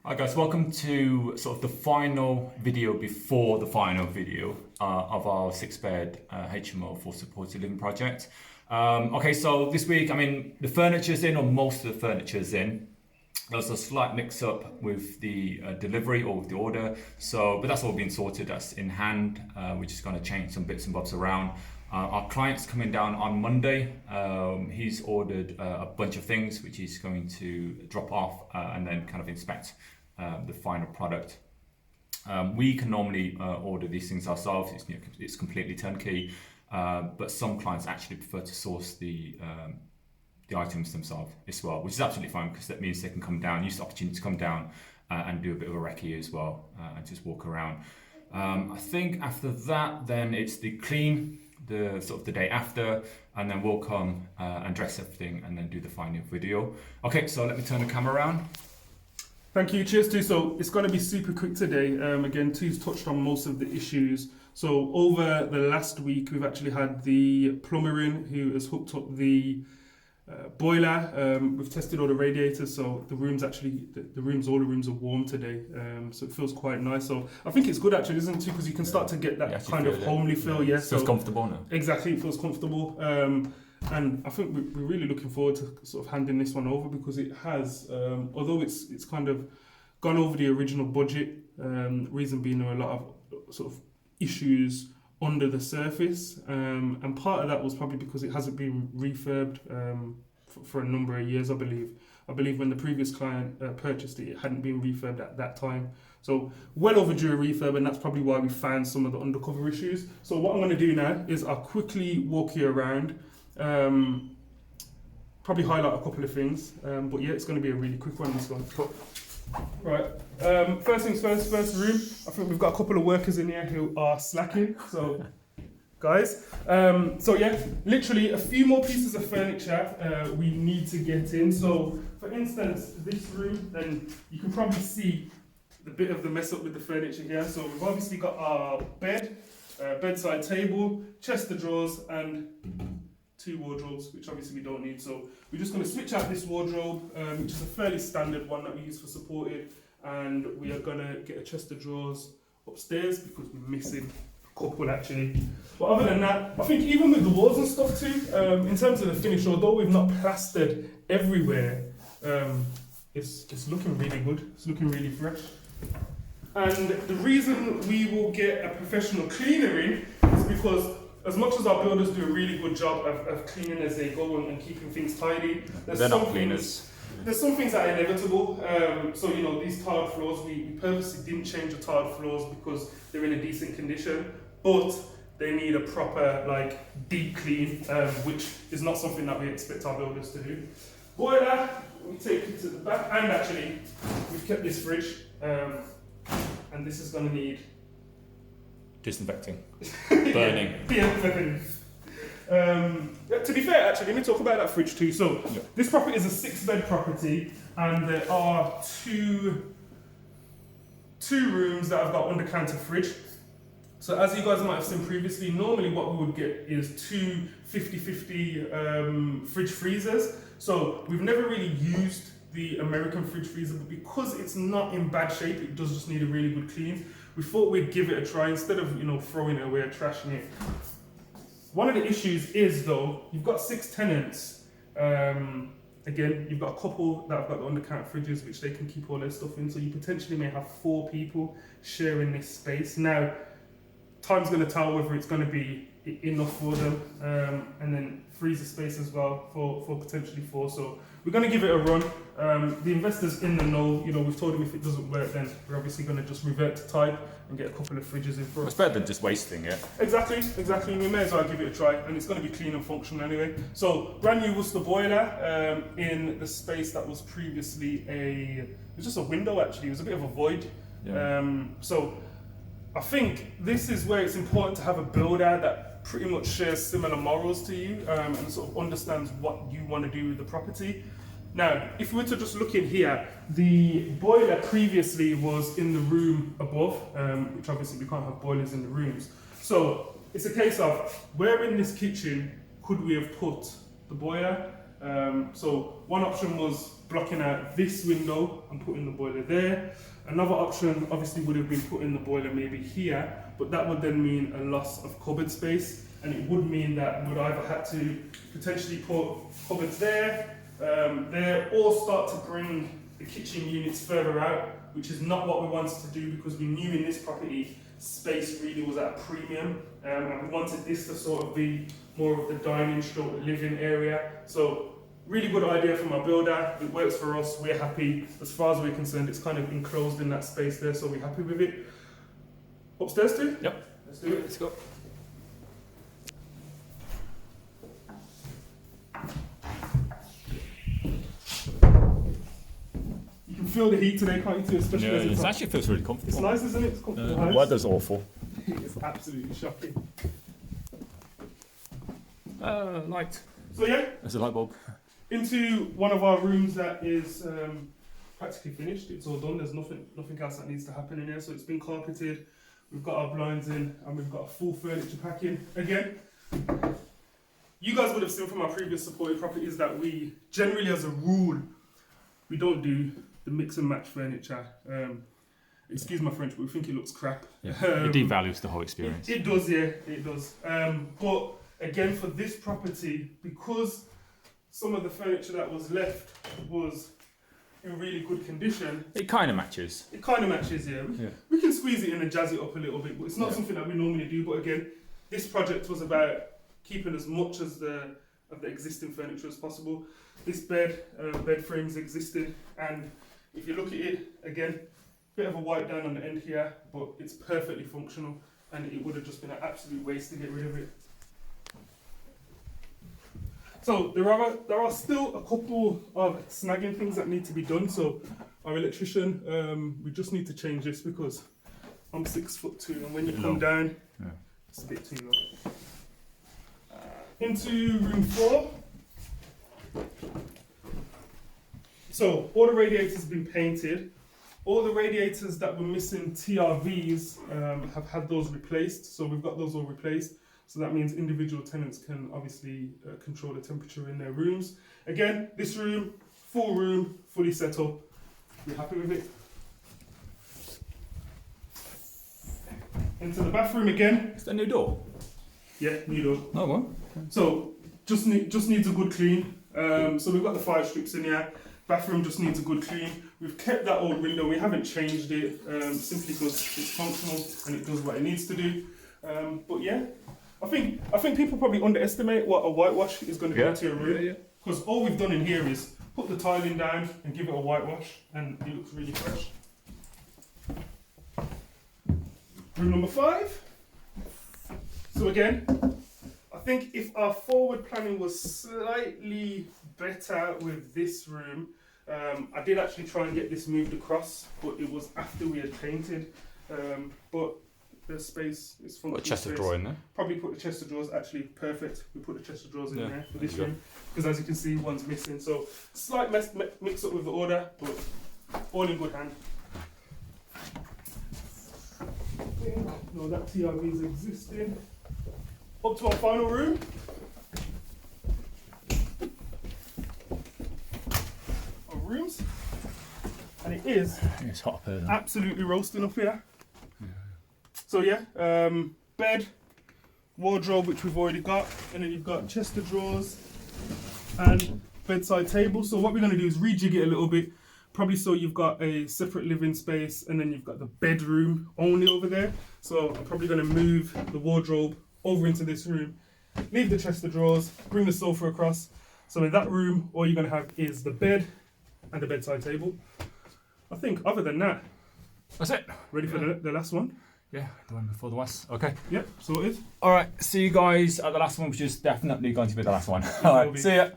Hi guys, welcome to sort of the final video before the final video of our 6-bed HMO for supported living project. Okay, so this week, the furniture's in, or most of the furniture's in. There's a slight mix-up with the delivery or with the order, but that's all been sorted. That's in hand. We're just going to change some bits and bobs around. Our client's coming down on Monday. He's ordered a bunch of things which he's going to drop off and then kind of inspect the final product. We can normally order these things ourselves. It's completely turnkey, but some clients actually prefer to source the items themselves as well, which is absolutely fine because that means they can come down, use the opportunity to come down and do a bit of a recce as well and just walk around. I think after that, then it's the clean, the day after, and then we'll come and dress everything and then do the final video. Okay, so let me turn the camera around. Thank you, cheers too. So it's going to be super quick today. Again, Tu's touched on most of the issues. So over the last week, we've actually had the plumber in who has hooked up the boiler. We've tested all the radiators, so the rooms actually, all the rooms are warm today. So it feels quite nice. So I think it's good actually, isn't it? Because you can start to get that kind of homely feel. Yeah, it feels comfortable now. Exactly, it feels comfortable. And I think we're really looking forward to sort of handing this one over because it has, although it's kind of gone over the original budget, reason being there are a lot of sort of issues under the surface, and part of that was probably because it hasn't been refurbed for a number of years, I believe. I believe when the previous client purchased it, it hadn't been refurbed at that time. So well overdue a refurb, and that's probably why we found some of the undercover issues. So what I'm going to do now is I'll quickly walk you around, probably highlight a couple of things, but yeah, it's going to be a really quick one, this one. Right, first things first room. I think we've got a couple of workers in here who are slacking, so guys. So yeah, literally a few more pieces of furniture we need to get in. So for instance, this room, then you can probably see the bit of the mess up with the furniture here. So we've obviously got our bed, bedside table, chest of drawers, and 2 wardrobes, which obviously we don't need. So we're just going to switch out this wardrobe, which is a fairly standard one that we use for supported, and we are going to get a chest of drawers upstairs because we're missing a couple actually. But other than that, I think even with the walls and stuff too, in terms of the finish, although we've not plastered everywhere, it's looking really good. It's looking really fresh. And the reason we will get a professional cleaner in is because as much as our builders do a really good job of cleaning as they go and keeping things tidy, they're not cleaners. There's some things that are inevitable. So these tiled floors, we purposely didn't change the tiled floors because they're in a decent condition, but they need a proper deep clean, which is not something that we expect our builders to do. Boiler, we take it to the back, and actually we've kept this fridge, and this is going to need Disinfecting. Burning. To be fair, actually, let me talk about that fridge too. So, This property is a 6-bed property, and there are two rooms that have got under-counter fridge. So, as you guys might have seen previously, normally what we would get is 2 50-50 fridge freezers. So, we've never really used the American fridge freezer, but because it's not in bad shape, it does just need a really good clean. We thought we'd give it a try instead of throwing it away or trashing it. One of the issues is though, you've got 6 tenants. Again, you've got a couple that have got the undercounter fridges which they can keep all their stuff in, so you potentially may have 4 people sharing this space. Now, time's going to tell whether it's going to be enough for them, and then freezer space as well for potentially 4. So we're going to give it a run. The investor's in the know. We've told him if it doesn't work, then we're obviously going to just revert to type and get a couple of fridges in for us. It's better than just wasting it. Exactly. We may as well give it a try, and it's going to be clean and functional anyway. So brand new Worcester boiler in the space that was previously it was just a window actually. It was a bit of a void. Yeah. So I think this is where it's important to have a builder that pretty much shares similar morals to you, and sort of understands what you want to do with the property. Now, if we were to just look in here, the boiler previously was in the room above, which obviously we can't have boilers in the rooms. So it's a case of where in this kitchen could we have put the boiler? So one option was blocking out this window and putting the boiler there. Another option obviously would have been putting the boiler maybe here, but that would then mean a loss of cupboard space, and it would mean that we'd either had to potentially put cupboards there, or start to bring the kitchen units further out, which is not what we wanted to do, because we knew in this property space really was at a premium, and we wanted this to sort of be more of the dining stroke living area. So really good idea from our builder. It works for us. We're happy. As far as we're concerned, it's kind of enclosed in that space there, so we're happy with it. Upstairs too? Yep. Let's do it. Let's go. You can feel the heat today, can't you? Too, especially as It it's actually feels really comfortable. It's nice, isn't it? It's comfortable. The weather's awful. It's absolutely shocking. Light. So yeah, There's a light bulb. into one of our rooms that is practically finished. It's all done. There's nothing else that needs to happen in here. So it's been carpeted. We've got our blinds in, and we've got a full furniture pack in. Again, you guys would have seen from our previous supported properties that we generally, as a rule, we don't do the mix and match furniture. Excuse my French, but we think it looks crap. Yeah. It devalues the whole experience. It does, yeah, it does. But again, for this property, because some of the furniture that was left was in really good condition, It kind of matches. it kind of matches, yeah. We can squeeze it in and jazz it up a little bit, but it's not Yeah. something that we normally do. But again, this project was about keeping as much as of the existing furniture as possible. This bed frames existed, and if you look at it again, bit of a wipe down on the end here, but it's perfectly functional, and it would have just been an absolute waste to get rid of it. So there are still a couple of snagging things that need to be done. So our electrician, we just need to change this because I'm 6'2", and when you come down, it's a bit too low. Into room 4. So all the radiators have been painted. All the radiators that were missing TRVs have had those replaced. So we've got those all replaced. So that means individual tenants can obviously control the temperature in their rooms. Again, this room, full room, fully set up. We're happy with it. Into the bathroom again. Is that a new door? Yeah, new door. Oh, well. So just needs a good clean. So we've got the 5 strips in here. Bathroom just needs a good clean. We've kept that old window. We haven't changed it simply because it's functional and it does what it needs to do. But yeah, I think people probably underestimate what a whitewash is going to do to your room. Because all we've done in here is put the tiling down and give it a whitewash, and it looks really fresh. Room number 5. So again, I think if our forward planning was slightly better with this room, I did actually try and get this moved across, but it was after we had painted. But the space is functional. Put a chest of drawers in there. Probably put the chest of drawers. Actually, perfect. We put the chest of drawers in there for this There you room because, as you can see, one's missing. So slight mix up with the order, but all in good hand. No, that TRV is existing. Up to our final room. Our rooms. And it is It's hot up here. absolutely roasting up here. So yeah, bed, wardrobe, which we've already got, and then you've got chest of drawers and bedside table. So what we're going to do is rejig it a little bit, probably so you've got a separate living space, and then you've got the bedroom only over there. So I'm probably going to move the wardrobe over into this room, leave the chest of drawers, bring the sofa across. So in that room, all you're going to have is the bed and the bedside table. I think other than that, That's it. ready for the last one? Yeah, the one before the last. Okay. Yep, sorted. All right. See you guys at the last one, which is definitely going to be the last one. All right. See ya.